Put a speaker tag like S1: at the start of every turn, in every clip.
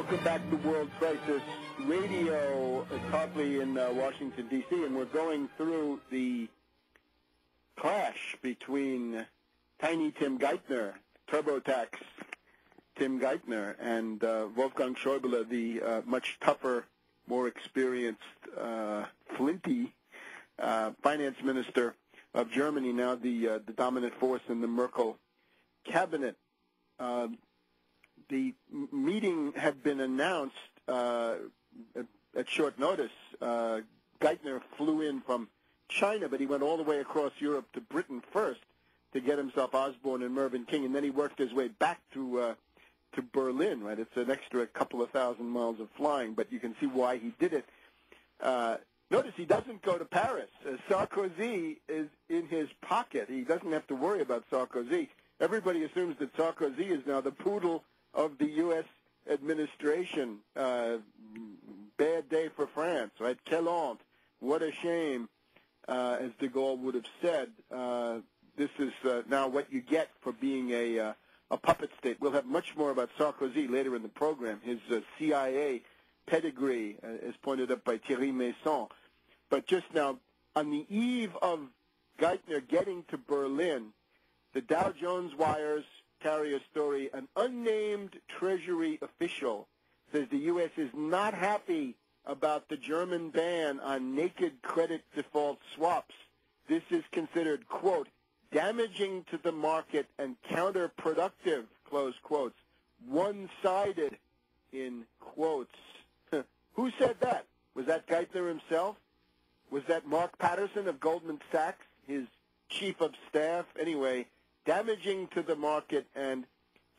S1: Welcome back to World Crisis Radio, Tarpley in Washington, D.C., and we're going through the clash between Tiny Tim Geithner, TurboTax Tim Geithner, and Wolfgang Schäuble, the much tougher, more experienced, flinty finance minister of Germany, now the dominant force in the Merkel cabinet. The meeting had been announced at short notice. Geithner flew in from China, but he went all the way across Europe to Britain first to get himself Osborne and Mervyn King, and then he worked his way back to Berlin. Right, it's an extra couple of thousand miles of flying, but you can see why he did it. Notice he doesn't go to Paris. Sarkozy is in his pocket. He doesn't have to worry about Sarkozy. Everybody assumes that Sarkozy is now the poodle of the U.S. administration. Bad day for France, right? Quelle honte. What a shame, as de Gaulle would have said. This is now what you get for being a puppet state. We'll have much more about Sarkozy later in the program, his CIA pedigree, as pointed up by Thierry Masson. But just now, on the eve of Geithner getting to Berlin, the Dow Jones wires carry a story. An unnamed Treasury official says the U.S. is not happy about the German ban on naked credit default swaps. This is considered, quote, damaging to the market and counterproductive, close quotes, one-sided, in quotes. Who said that? Was that Geithner himself? Was that Mark Patterson of Goldman Sachs, his chief of staff? Anyway, damaging to the market and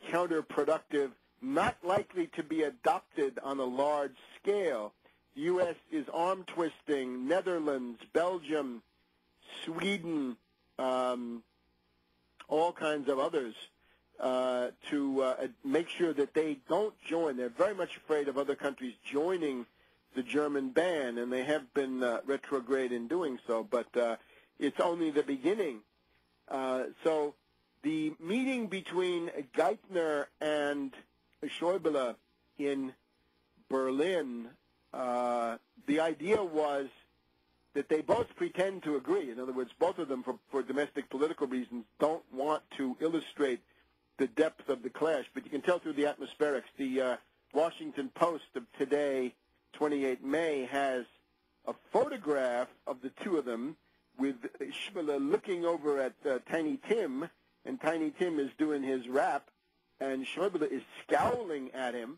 S1: counterproductive, not likely to be adopted on a large scale. The U.S. is arm-twisting Netherlands, Belgium, Sweden, all kinds of others to make sure that they don't join. They're very much afraid of other countries joining the German ban, and they have been retrograde in doing so, but it's only the beginning. So the meeting between Geithner and Schäuble in Berlin, the idea was that they both pretend to agree. In other words, both of them, for domestic political reasons, don't want to illustrate the depth of the clash. But you can tell through the atmospherics. The Washington Post of today, 28 May, has a photograph of the two of them with Schäuble looking over at Tiny Tim, and Tiny Tim is doing his rap, and Schäuble is scowling at him.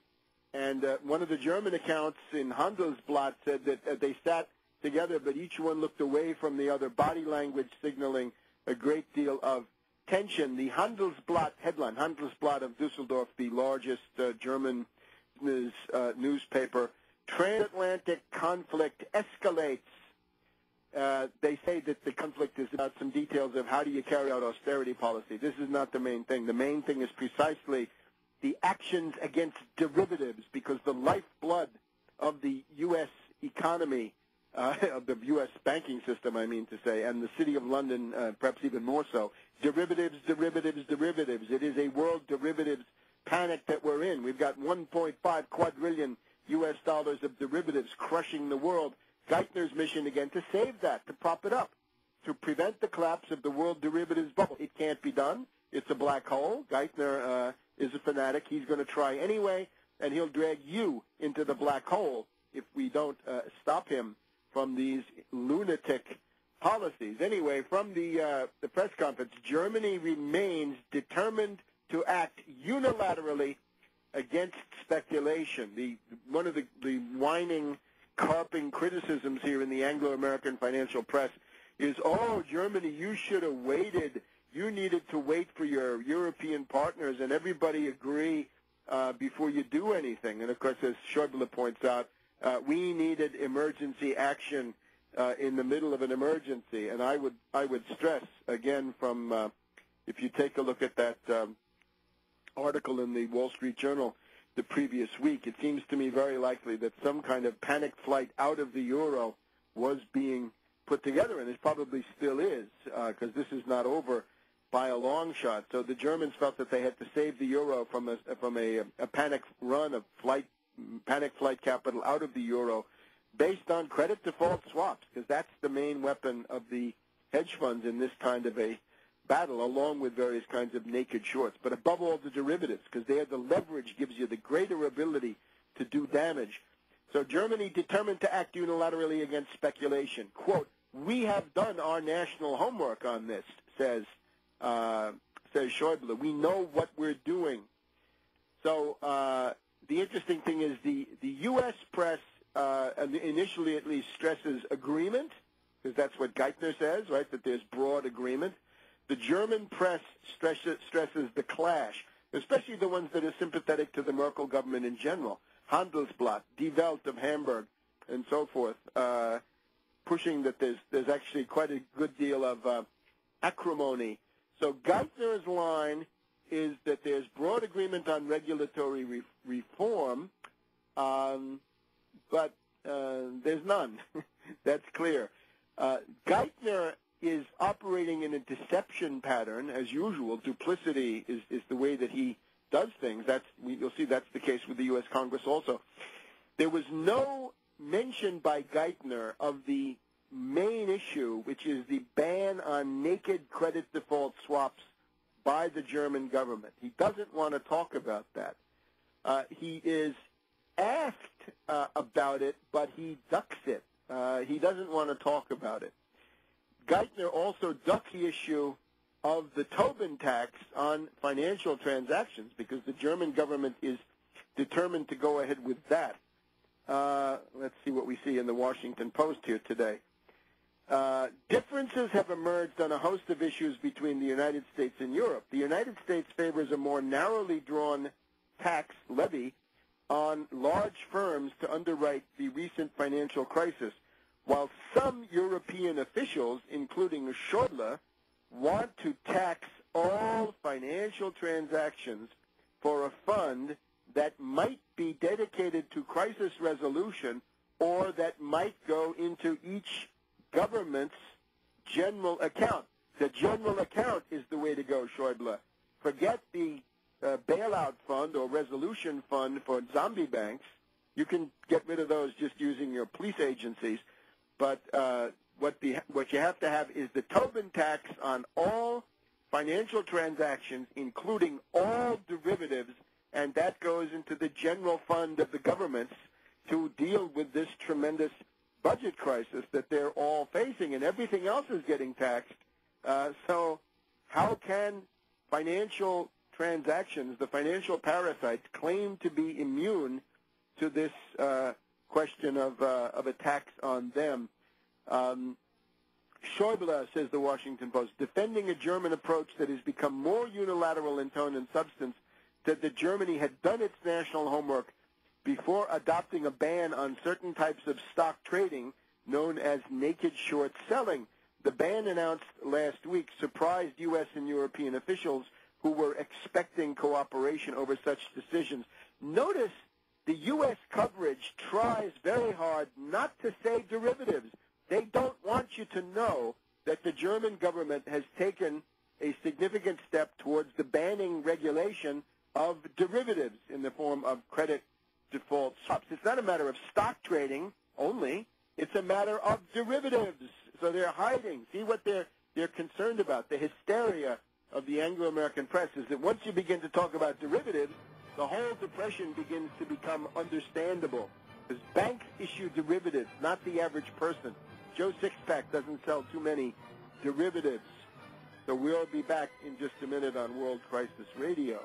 S1: And one of the German accounts in Handelsblatt said that they sat together, but each one looked away from the other, body language signaling a great deal of tension. The Handelsblatt headline, Handelsblatt of Düsseldorf, the largest German newspaper, transatlantic conflict escalates. They say that the conflict is about some details of how do you carry out austerity policy. This is not the main thing. The main thing is precisely the actions against derivatives, because the lifeblood of the U.S. economy, of the U.S. banking system, I mean to say, and the City of London, perhaps even more so, derivatives, derivatives, derivatives. It is a world derivatives panic that we're in. We've got 1.5 quadrillion U.S. dollars of derivatives crushing the world. Geithner's mission again to save that, to prop it up, to prevent the collapse of the world derivatives bubble. It can't be done. It's a black hole. Geithner is a fanatic. He's going to try anyway, and he'll drag you into the black hole if we don't stop him from these lunatic policies. Anyway, from the press conference, Germany remains determined to act unilaterally against speculation. One of the whining, carping criticisms here in the Anglo-American financial press is, oh, Germany, you should have waited. You needed to wait for your European partners and everybody agree before you do anything. And, of course, as Schäuble points out, we needed emergency action in the middle of an emergency. And I would stress, again, from if you take a look at that article in the Wall Street Journal the previous week, it seems to me very likely that some kind of panic flight out of the euro was being put together, and it probably still is, because this is not over by a long shot. So the Germans felt that they had to save the euro from a panic run of flight panic flight capital out of the euro based on credit default swaps, because that's the main weapon of the hedge funds in this kind of a battle, along with various kinds of naked shorts. But above all, the derivatives, because there the leverage gives you the greater ability to do damage. So Germany determined to act unilaterally against speculation. Quote, "We have done our national homework on this," says Schäuble. "We know what we're doing." So the interesting thing is the U.S. press initially at least stresses agreement, because that's what Geithner says, right, that there's broad agreement. The German press stresses the clash, especially the ones that are sympathetic to the Merkel government in general. Handelsblatt, Die Welt of Hamburg, and so forth, pushing that there's actually quite a good deal of acrimony. So Geithner's line is that there's broad agreement on regulatory reform, but there's none. That's clear. Geithner is operating in a deception pattern, as usual. Duplicity is the way that he does things. You'll see that's the case with the U.S. Congress also. There was no mention by Geithner of the main issue, which is the ban on naked credit default swaps by the German government. He doesn't want to talk about that. He is asked about it, but he ducks it. He doesn't want to talk about it. Geithner also ducked the issue of the Tobin tax on financial transactions because the German government is determined to go ahead with that. Let's see what we see in the Washington Post here today. Differences have emerged on a host of issues between the United States and Europe. The United States favors a more narrowly drawn tax levy on large firms to underwrite the recent financial crisis, while some European officials, including Schäuble, want to tax all financial transactions for a fund that might be dedicated to crisis resolution or that might go into each government's general account. The general account is the way to go, Schäuble. Forget the bailout fund or resolution fund for zombie banks. You can get rid of those just using your police agencies. But what you have to have is the Tobin tax on all financial transactions, including all derivatives, and that goes into the general fund of the governments to deal with this tremendous budget crisis that they're all facing, and everything else is getting taxed. So how can financial transactions, the financial parasites, claim to be immune to this question of a tax on them? Schäuble, says the Washington Post, defending a German approach that has become more unilateral in tone and substance, said that Germany had done its national homework before adopting a ban on certain types of stock trading known as naked short selling. The ban announced last week surprised U.S. and European officials who were expecting cooperation over such decisions. Notice the U.S. coverage tries very hard not to say derivatives. They don't want you to know that the German government has taken a significant step towards the banning regulation of derivatives in the form of credit default swaps. It's not a matter of stock trading only. It's a matter of derivatives. So they're hiding. See what they're concerned about. The hysteria of the Anglo-American press is that once you begin to talk about derivatives, the whole depression begins to become understandable. Because banks issue derivatives, not the average person. Joe Sixpack doesn't sell too many derivatives. So we'll be back in just a minute on World Crisis Radio.